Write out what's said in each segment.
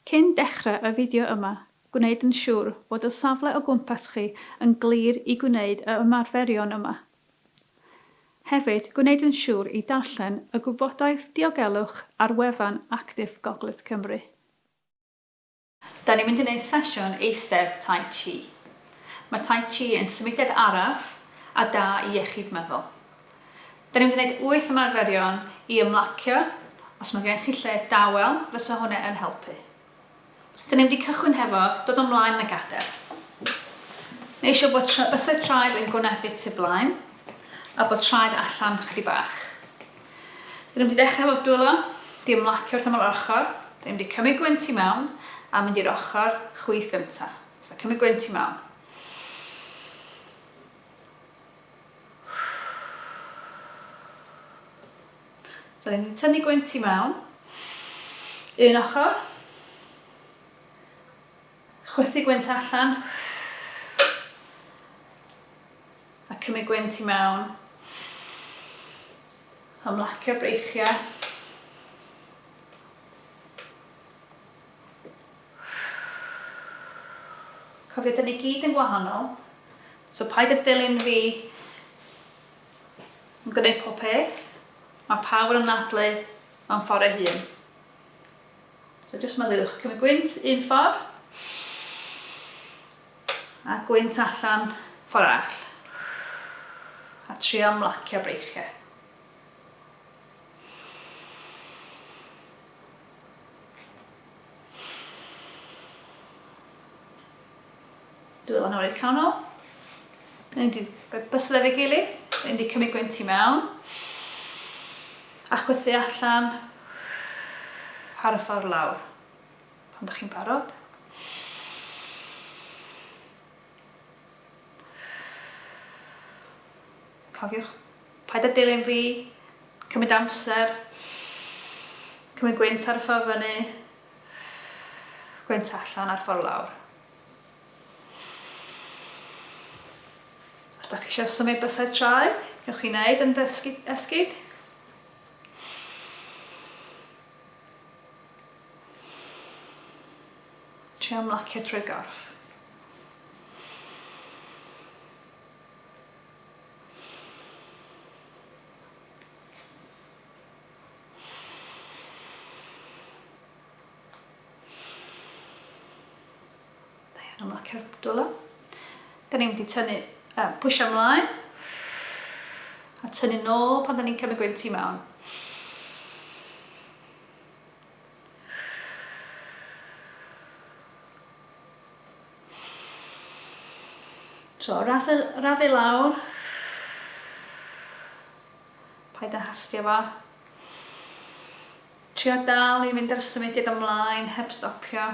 Cyn dechrau y fideo yma, gwneud yn siŵr bod y safle o gwmpas chi yn glir i gwneud y ymarferion yma. Hefyd, gwneud yn siŵr i darllen y gwybodaeth diogelwch ar wefan Actif Gogledd Cymru. Da ni'n mynd i wneud sesiwn eistedd Tai Chi. Mae Tai Chi yn symudiad araf a da i iechyd meddwl. Da ni'n mynd i wneud 8 ymarferion i ymlacio. Os mae gen chi lle dawel, fysa hwnna yn helpu. Da ni'n mynd i cychwyn hefo dod ymlaen y gader. Neu eisiau bod bysau traed yn gwynebu tu blaen a bod traed allan chydig bach. Da ni'n mynd i dechrau efo dwylo, di ymlacio wrth ymwyl ochr. Da ni'n mynd i cymryd gwynt i mewn a mynd i'r ochr chwith gyntaf. So cymryd gwynt i mewn. So ni'n mynd i tynnu gwynt i mewn. Un ochr. Chwythu gwynt allan. A cymryd gwynt i mewn. Ymlacio breichiau. Cofio, dyn ni gyd yn gwahanol. So paid y dilyn fi yn gwneud pob peth. Mae pawb yn ymnadlu mewn ffordd ei hun. So jyst meddyliwch, cymryd gwynt un ffordd. A gwynt allan ffordd all. A trio ymlacio breichiau. Dwylo nawr i'r canol. Ni'n mynd i roi bysedd efo'i gilydd. Ni'n mynd i cymryd gwynt i mewn. A chwythu allan ar y ffordd lawr. Pan ydych chi'n barod. Cofiwch, paid â dilyn fi, cymryd amser, cymryd gwynt ar y ffordd fyny, gwynt allan ar ffordd lawr. Os ydych chi eisiau symud bysau traed, gewch chi wneud yn esgyd. Trio ymlacio trwy gorff. Ymlacio'r dwylo. Da ni'n mynd i tynnu, pwysio ymlaen a tynnu nôl pan da ni'n cymryd gwynt i mewn. So, rafu lawr. Paid â hastio fo. Trio dal i fynd ar symudiad ymlaen heb stopio.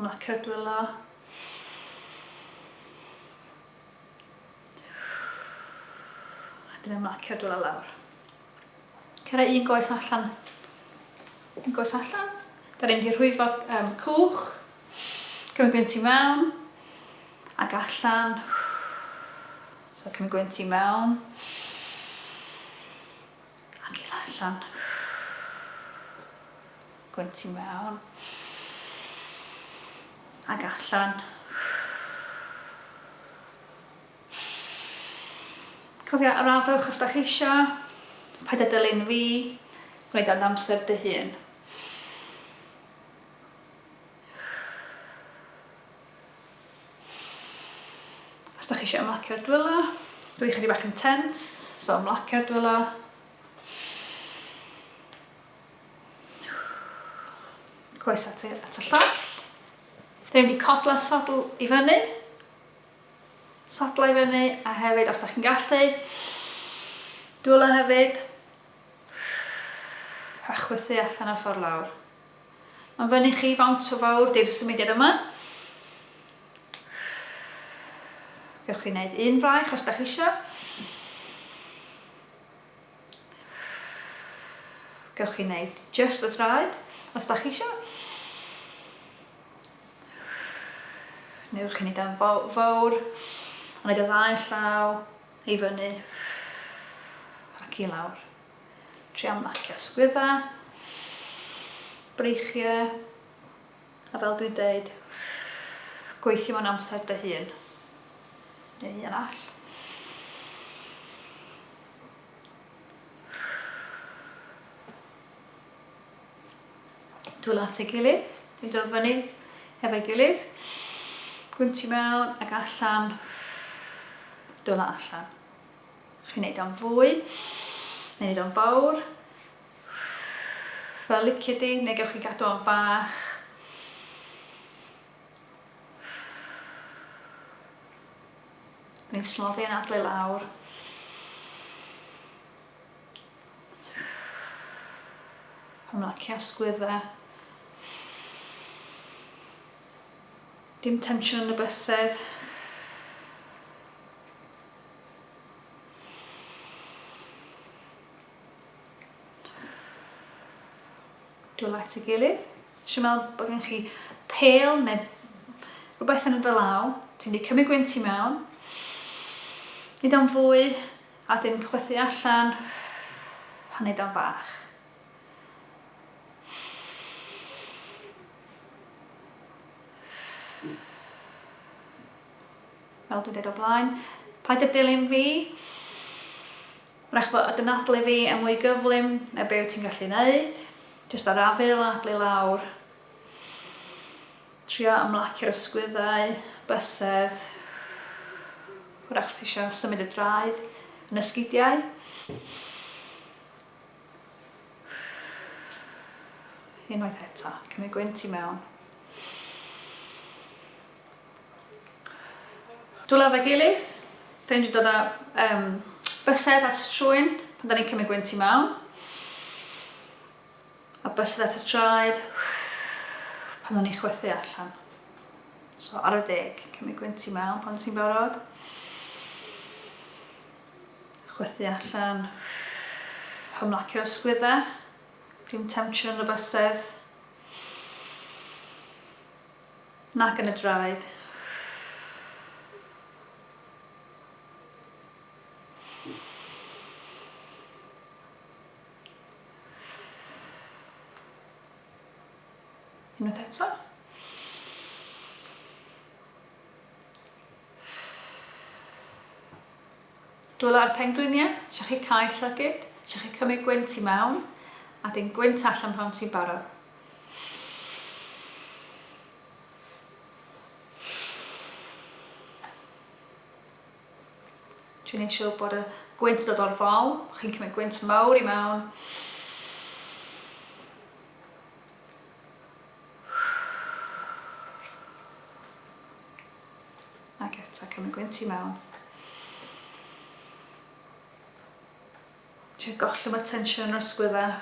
Ymlacio'r dwylo. A dyn ymlacio'r dwylo lawr. Cera un goes allan. Un goes allan. Da ni'n mynd i rhwyfo cwch. Cymryd gwynt i mewn. Ac allan. So cymryd gwynt i mewn. Ac i allan. Gwynt i mewn. Ac allan. Cofio, arafwch os da chi eisiau. Paid â dilyn fi. Gwneud o'n amser dy hun. Os da chi eisiau ymlacio'r dwylo, dwi chydig bach yn tent, so ymlacio'r dwylo. Coes at y llall. Da ni'n mynd i codla sodl i fyny. Sodla i fyny, a hefyd, os da chi'n gallu, dwylo hefyd. A chwythu allan ar ffordd lawr. Mae'n fyny chi fawnt o fawr di'r symudiad yma. Gewch chi wneud un fraich os da chi eisiau. Gewch chi wneud just y traed os da chi eisiau. Newch chi wneud yn fawr, a wneud y ddau llaw i fyny ac i lawr. Trio ymlacio ysgwyddau, breichiau, a fel dwi'n dweud, gweithio mewn amser dy hun. Neu un all. Dwylo at ei gilydd, dwi'n dod fyny efo'i gilydd, gwyntio mewn ac allan, dwylo allan. Chi'n neud o'n fwy, neu neud o'n fawr, fel licio di, neu gewch chi gadw o'n fach. Ni'n slofi yn adlu lawr. Ymlacio ysgwyddau. Dim tensiwn yn y bysedd. Dwylo at ei gilydd. Dwi'n meddwl bod gen chi pêl neu rhywbeth yn y dy law. Ti'n mynd i cymryd gwynt i mewn. Neud o'n fwy, a dyn chwythu allan, a neud o'n fach. Fel dwi'n dweud o blaen, paid y dilyn fi. Wrach bod y dynadlu fi yn mwy gyflym na be wyt ti'n gallu neud. Jyst arafu'r adlu lawr. Trio ymlacio'r ysgwyddau, bysedd. Wrach ti eisiau symud y draed yn ysgidiau. Unwaith eto, cymryd gwynt i mewn. Dwylo efo'i gilydd. Da ni'n dod â bysedd at trwyn pan da ni'n cymryd gwynt i mewn. A bysedd at y traed pan da ni'n chwythu allan. So ar y 10, cymryd gwynt i mewn pan ti'n barod. Chwythu allan, ymlacio'r ysgwyddau, dim tensiwn yn y bysedd, nac yn y draed. Unwaith eto. Dwylo ar pengliniau, eisiau chi cael llygyd, eisiau chi cymryd gwynt i mewn, a dyn gwynt allan pan ti'n barod. Dwi'n neud siŵr bod y gwynt dod o'r fol, chi'n cymryd gwynt mawr i mewn. Ac eto, cymryd gwynt i mewn. Ti'n gollwng y tensiwn o'r ysgwyddau,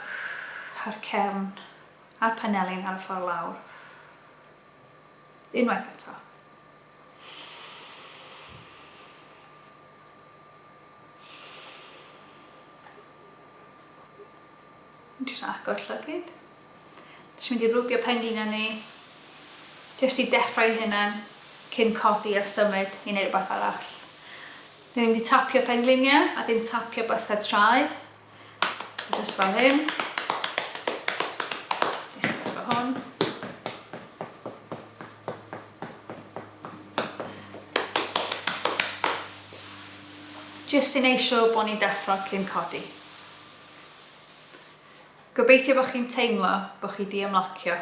a'r cefn, a'r panelin ar y ffordd lawr. Unwaith eto. Jyst agor llygyd. Jyst mynd i rwbio pengliniau ni. Jyst i deffro'i hunan cyn codi a symud i wneud rhywbeth arall. Ni'n mynd i tapio pengliniau a dyn tapio bysedd traed. Jyst fel hyn. Dechrau efo hwn. Jyst i wneud siŵr bod ni'n deffro cyn codi. Gobeithio bod chi'n teimlo bod chi 'di ymlacio.